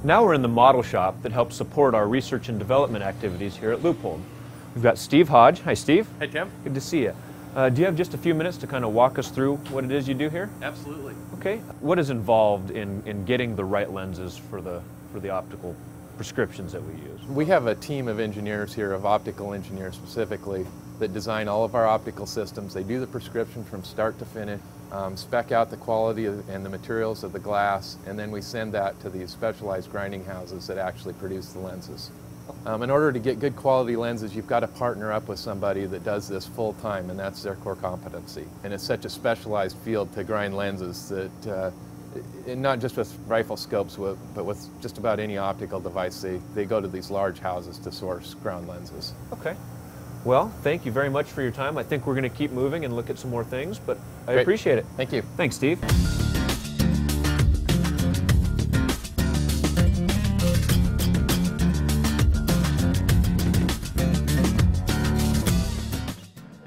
Now we're in the model shop that helps support our research and development activities here at Leupold. We've got Steve Hodge. Hi, Steve. Hey, Tim. Good to see you. Do you have just a few minutes to kind of walk us through what it is you do here? Absolutely. Okay. What is involved in getting the right lenses for the optical prescriptions that we use? We have a team of engineers here, of optical engineers specifically, that design all of our optical systems. They do the prescription from start to finish, spec out the quality and the materials of the glass, and then we send that to these specialized grinding houses that actually produce the lenses. In order to get good quality lenses, you've got to partner up with somebody that does this full time, and that's their core competency. And it's such a specialized field to grind lenses that, and not just with rifle scopes, but with just about any optical device, they go to these large houses to source ground lenses. Okay. Well, thank you very much for your time. I think we're going to keep moving and look at some more things, but I Great. appreciate it. Thank you. Thanks, Steve.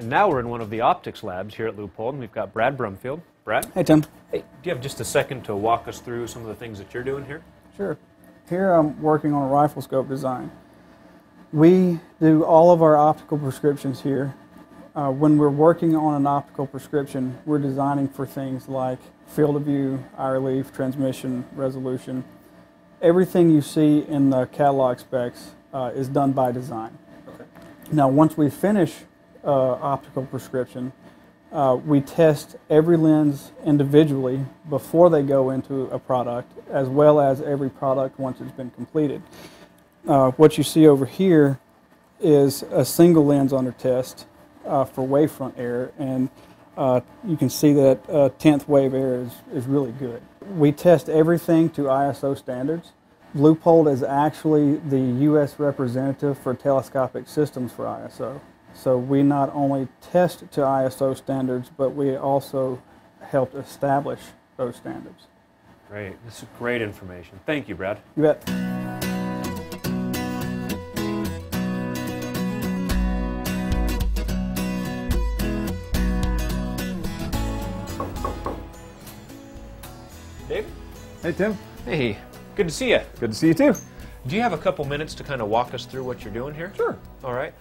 And now we're in one of the optics labs here at Leupold, and we've got Brad Brumfield. Brad? Hey, Tim. Hey, do you have just a second to walk us through some of the things that you're doing here? Sure. Here I'm working on a rifle scope design. We do all of our optical prescriptions here. When we're working on an optical prescription, we're designing for things like field of view, eye relief, transmission, resolution. Everything you see in the catalog specs is done by design. Okay. Now, once we finish optical prescription, we test every lens individually before they go into a product, as well as every product once it's been completed. What you see over here is a single lens under test for wavefront error, and you can see that 10th wave error is really good. We test everything to ISO standards. Leupold is actually the U.S. representative for telescopic systems for ISO. So we not only test to ISO standards, but we also helped establish those standards. Great. This is great information. Thank you, Brad. You bet. Dave? Hey, Tim. Hey, good to see you. Good to see you too. Do you have a couple minutes to kind of walk us through what you're doing here? Sure. All right.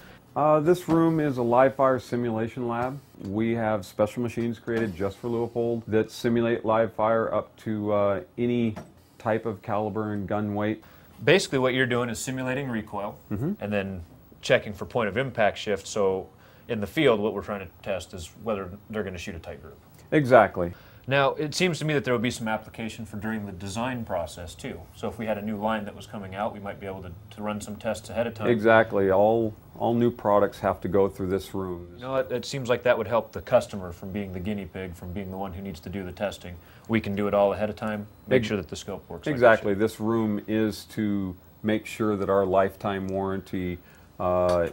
This room is a live fire simulation lab. We have special machines created just for Leupold that simulate live fire up to any type of caliber and gun weight. Basically what you're doing is simulating recoil and then checking for point of impact shift. So in the field what we're trying to test is whether they're going to shoot a tight group. Exactly. Now it seems to me that there would be some application for during the design process too. So if we had a new line that was coming out, we might be able to run some tests ahead of time. Exactly. All new products have to go through this room. You know, it seems like that would help the customer from being the guinea pig, from being the one who needs to do the testing. We can do it all ahead of time, make sure that the scope works. Exactly. Like this room is to make sure that our lifetime warranty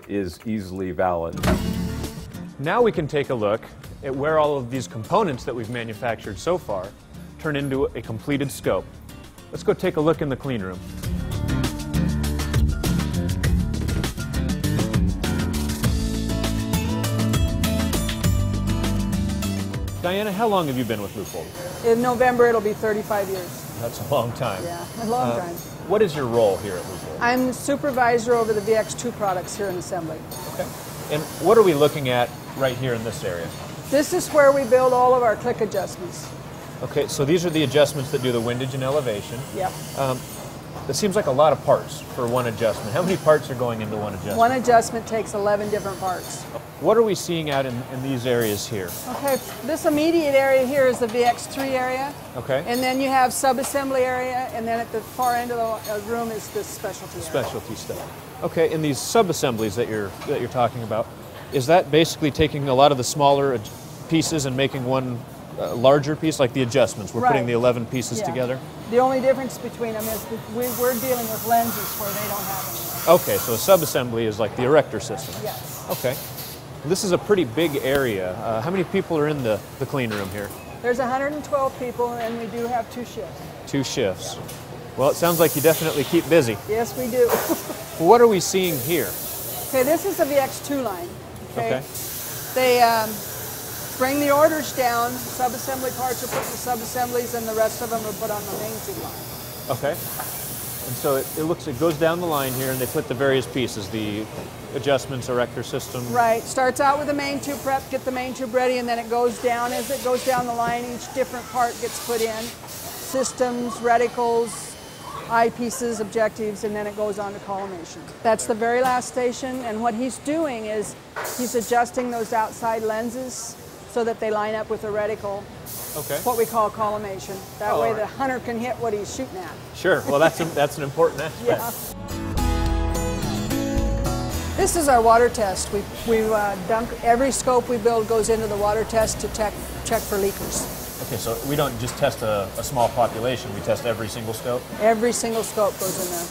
is easily valid. Now we can take a look at where all of these components that we've manufactured so far turn into a completed scope. Let's go take a look in the clean room. Diana, how long have you been with Leupold? In November, it'll be 35 years. That's a long time. Yeah, a long time. What is your role here at Leupold? I'm supervisor over the VX2 products here in assembly. Okay. And what are we looking at right here in this area? This is where we build all of our click adjustments. Okay, so these are the adjustments that do the windage and elevation. Yep. That seems like a lot of parts for one adjustment. How many parts are going into one adjustment? One adjustment takes 11 different parts. What are we seeing out in these areas here? Okay, this immediate area here is the VX3 area. Okay. And then you have sub-assembly area, and then at the far end of the room is the specialty area. Specialty stuff. Okay, in these sub-assemblies that you're talking about, is that basically taking a lot of the smaller pieces and making one larger piece, like the adjustments? We're putting the 11 pieces together? The only difference between them is that we're dealing with lenses where they don't have any. Okay, so a sub-assembly is like the erector system? Yes. Okay. This is a pretty big area. How many people are in the clean room here? There's 112 people, and we do have 2 shifts. 2 shifts. Well, it sounds like you definitely keep busy. Yes, we do. What are we seeing here? Okay, this is the VX2 line. Okay. They bring the orders down, sub-assembly parts are put in the sub-assemblies, and the rest of them are put on the main feed line. Okay. And so it goes down the line here, and they put the various pieces, the adjustments, erector system. Right. Starts out with the main tube prep, get the main tube ready, and then it goes down. As it goes down the line, each different part gets put in. Systems, reticles, eyepieces, objectives, and then it goes on to collimation. That's the very last station, and what he's doing is he's adjusting those outside lenses so that they line up with the reticle. Okay. What we call collimation. That way all the right. hunter can hit what he's shooting at. Sure. Well, that's an important aspect. Yeah. This is our water test. We dump every scope we build goes into the water test to check for leakers. Okay, so we don't just test a small population, we test every single scope? Every single scope goes in there.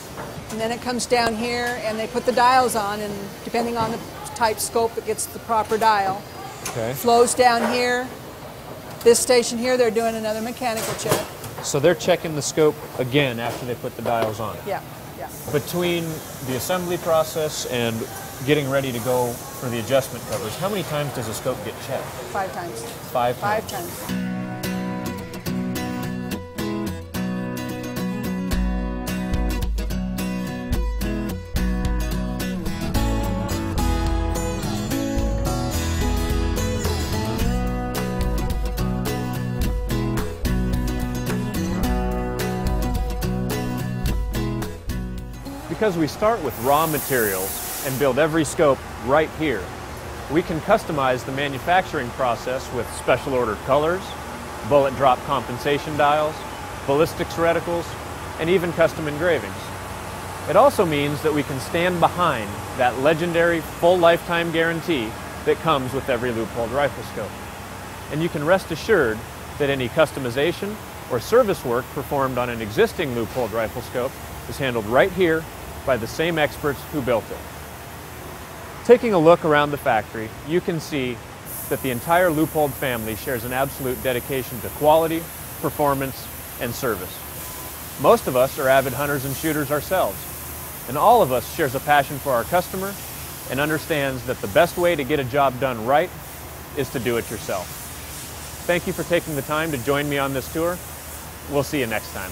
And then it comes down here and they put the dials on, and depending on the type scope it gets the proper dial. Okay. Flows down here. This station here they're doing another mechanical check. So they're checking the scope again after they put the dials on. Yeah, yeah. Between the assembly process and getting ready to go for the adjustment covers, how many times does a scope get checked? 5 times. 5 times? 5 times. Because we start with raw materials and build every scope right here, we can customize the manufacturing process with special ordered colors, bullet drop compensation dials, ballistics reticles, and even custom engravings. It also means that we can stand behind that legendary full lifetime guarantee that comes with every Leupold rifle scope. And you can rest assured that any customization or service work performed on an existing Leupold rifle scope is handled right here by the same experts who built it. Taking a look around the factory, you can see that the entire Leupold family shares an absolute dedication to quality, performance, and service. Most of us are avid hunters and shooters ourselves, and all of us shares a passion for our customer and understands that the best way to get a job done right is to do it yourself. Thank you for taking the time to join me on this tour. We'll see you next time.